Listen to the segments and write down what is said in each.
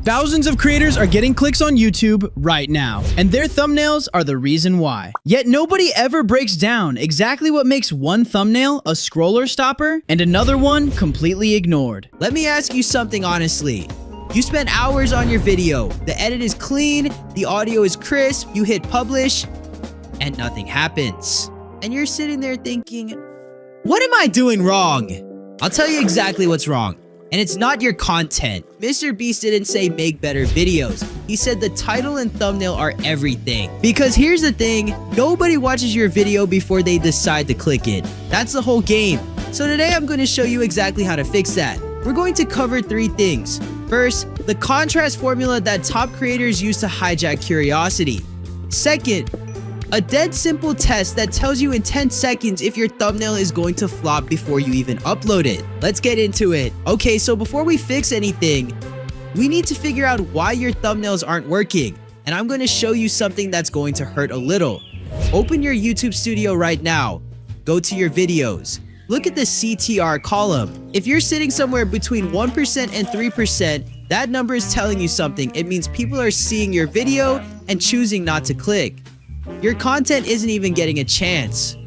Thousands of creators are getting clicks on YouTube right now, and their thumbnails are the reason why. Yet nobody ever breaks down exactly what makes one thumbnail a scroller stopper and another one completely ignored. Let me ask you something honestly. You spent hours on your video, the edit is clean, the audio is crisp, you hit publish, and nothing happens. And you're sitting there thinking, what am I doing wrong? I'll tell you exactly what's wrong. And it's not your content. MrBeast didn't say make better videos. He said the title and thumbnail are everything. Because here's the thing, nobody watches your video before they decide to click it. That's the whole game. So today I'm going to show you exactly how to fix that. We're going to cover 3 things. First, the contrast formula that top creators use to hijack curiosity. Second, a dead simple test that tells you in 10 seconds if your thumbnail is going to flop before you even upload it. Let's get into it. Okay, so before we fix anything, we need to figure out why your thumbnails aren't working. And I'm going to show you something that's going to hurt a little. Open your YouTube Studio right now. Go to your videos. Look at the CTR column. If you're sitting somewhere between 1% and 3%, that number is telling you something. It means people are seeing your video and choosing not to click. Your content isn't even getting a chance.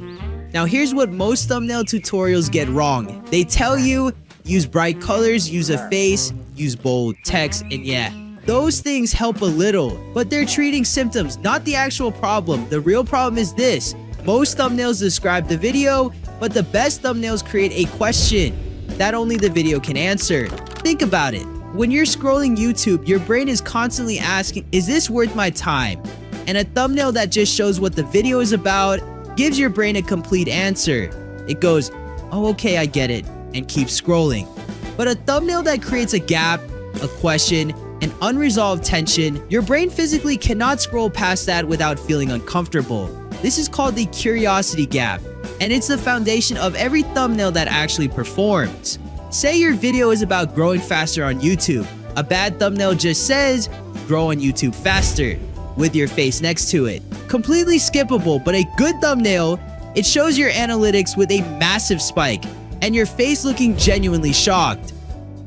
Now here's what most thumbnail tutorials get wrong. They tell you, use bright colors, use a face, use bold text, and yeah, those things help a little, but they're treating symptoms, not the actual problem. The real problem is this. Most thumbnails describe the video, but the best thumbnails create a question that only the video can answer. Think about it. When you're scrolling YouTube, your brain is constantly asking, is this worth my time? And a thumbnail that just shows what the video is about gives your brain a complete answer. It goes, oh, okay, I get it, and keeps scrolling. But a thumbnail that creates a gap, a question, an unresolved tension, your brain physically cannot scroll past that without feeling uncomfortable. This is called the curiosity gap, and it's the foundation of every thumbnail that actually performs. Say your video is about growing faster on YouTube. A bad thumbnail just says, grow on YouTube faster, with your face next to it. Completely skippable, but a good thumbnail, it shows your analytics with a massive spike and your face looking genuinely shocked.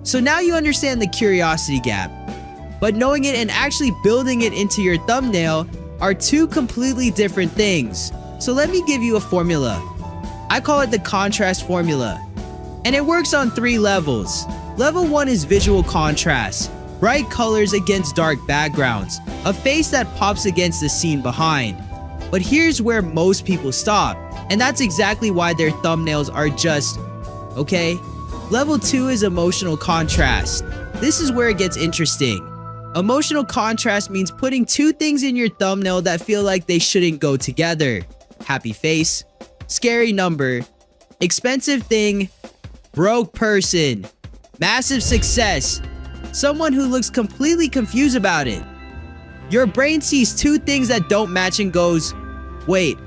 So now you understand the curiosity gap. But knowing it and actually building it into your thumbnail are 2 completely different things. So let me give you a formula. I call it the contrast formula. And it works on 3 levels. Level 1 is visual contrast. Bright colors against dark backgrounds, a face that pops against the scene behind. But here's where most people stop, and that's exactly why their thumbnails are just okay. Level 2 is emotional contrast. This is where it gets interesting. Emotional contrast means putting 2 things in your thumbnail that feel like they shouldn't go together. Happy face, scary number, expensive thing, broke person, massive success, someone who looks completely confused about it. Your brain sees 2 things that don't match and goes, wait,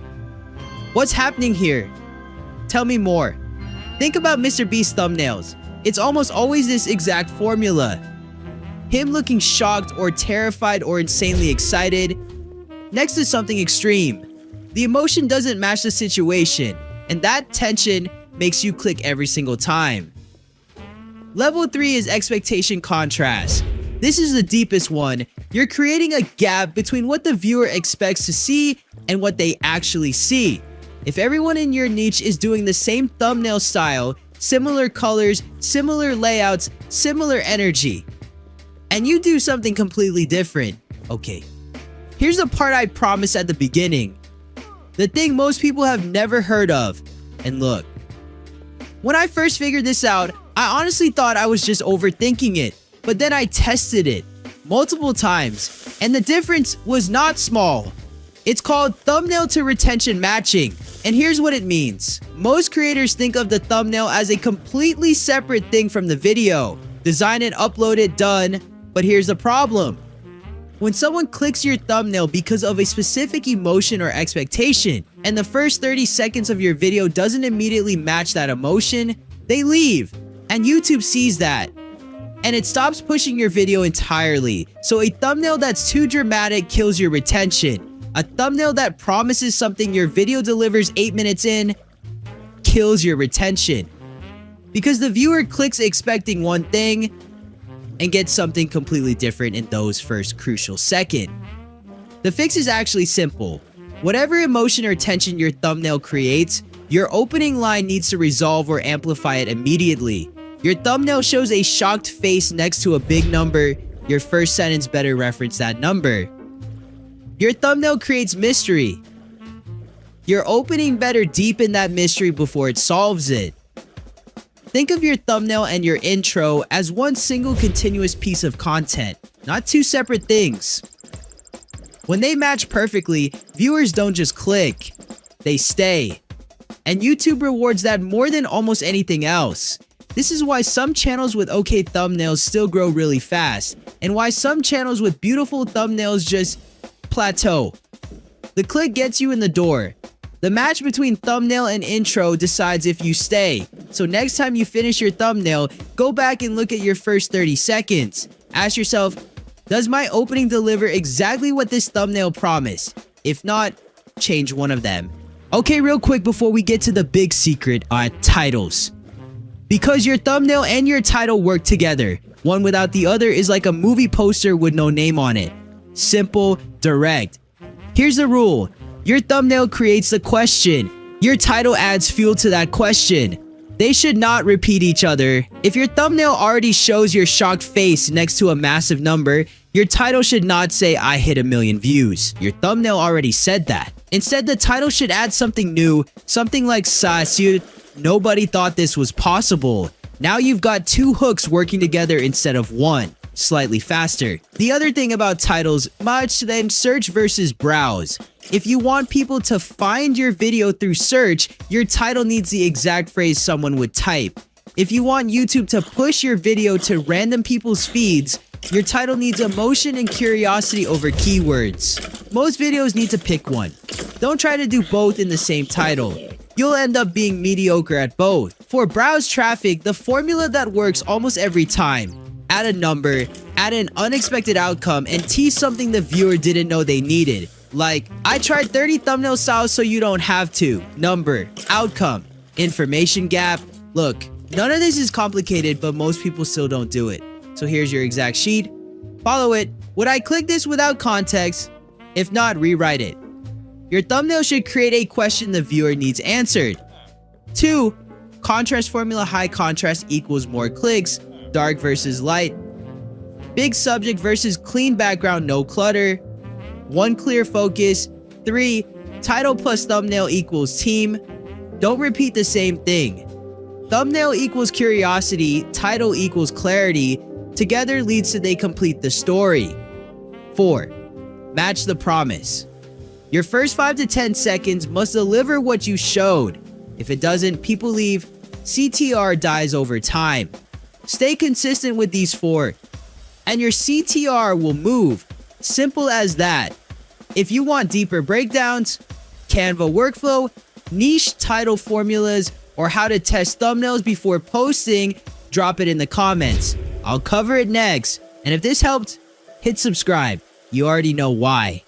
what's happening here? Tell me more. Think about MrBeast thumbnails. It's almost always this exact formula. Him looking shocked or terrified or insanely excited. Next is something extreme. The emotion doesn't match the situation, and that tension makes you click every single time. Level 3 is expectation contrast. This is the deepest one. You're creating a gap between what the viewer expects to see and what they actually see. If everyone in your niche is doing the same thumbnail style, similar colors, similar layouts, similar energy, and you do something completely different, okay, here's the part I promised at the beginning. The thing most people have never heard of. And look, when I first figured this out, I honestly thought I was just overthinking it, but then I tested it multiple times, and the difference was not small. It's called thumbnail to retention matching, and here's what it means. Most creators think of the thumbnail as a completely separate thing from the video. Design it, upload it, done. But here's the problem. When someone clicks your thumbnail because of a specific emotion or expectation, and the first 30 seconds of your video doesn't immediately match that emotion, they leave. And YouTube sees that, and it stops pushing your video entirely. So a thumbnail that's too dramatic kills your retention. A thumbnail that promises something your video delivers 8 minutes in kills your retention. Because the viewer clicks expecting one thing, and get something completely different in those first crucial seconds. The fix is actually simple. Whatever emotion or tension your thumbnail creates, your opening line needs to resolve or amplify it immediately. Your thumbnail shows a shocked face next to a big number, your first sentence better reference that number. Your thumbnail creates mystery. Your opening better deepen that mystery before it solves it. Think of your thumbnail and your intro as one single continuous piece of content, not two separate things. When they match perfectly, viewers don't just click, they stay. And YouTube rewards that more than almost anything else. This is why some channels with okay thumbnails still grow really fast, and why some channels with beautiful thumbnails just plateau. The click gets you in the door. The match between thumbnail and intro decides if you stay. So next time you finish your thumbnail, go back and look at your first 30 seconds. Ask yourself, does my opening deliver exactly what this thumbnail promised? If not, change one of them. Okay, real quick before we get to the big secret, titles. Because your thumbnail and your title work together. One without the other is like a movie poster with no name on it. Simple, direct. Here's the rule. Your thumbnail creates the question. Your title adds fuel to that question. They should not repeat each other. If your thumbnail already shows your shocked face next to a massive number, your title should not say I hit 1 million views. Your thumbnail already said that. Instead, the title should add something new, something like "Sasud, nobody thought this was possible." Now you've got two hooks working together instead of one. Slightly faster. The other thing about titles, much than search versus browse. If you want people to find your video through search, your title needs the exact phrase someone would type. If you want YouTube to push your video to random people's feeds, your title needs emotion and curiosity over keywords. Most videos need to pick one. Don't try to do both in the same title. You'll end up being mediocre at both. For browse traffic, the formula that works almost every time. Add a number, add an unexpected outcome, and tease something the viewer didn't know they needed. Like, I tried 30 thumbnail styles so you don't have to. Number, outcome, information gap. Look, none of this is complicated, but most people still don't do it. So here's your exact sheet. Follow it. Would I click this without context? If not, rewrite it. Your thumbnail should create a question the viewer needs answered. 2. Contrast formula high contrast equals more clicks. Dark versus light. Big subject versus clean background, no clutter. 1 clear focus. 3. Title plus thumbnail equals team. Don't repeat the same thing. Thumbnail equals curiosity. Title equals clarity. Together leads to they complete the story. 4. Match the promise. Your first 5 to 10 seconds must deliver what you showed. If it doesn't, people leave. CTR dies over time. Stay consistent with these 4, and your CTR will move. Simple as that. If you want deeper breakdowns, Canva workflow, niche title formulas, or how to test thumbnails before posting, drop it in the comments. I'll cover it next. And if this helped, hit subscribe. You already know why.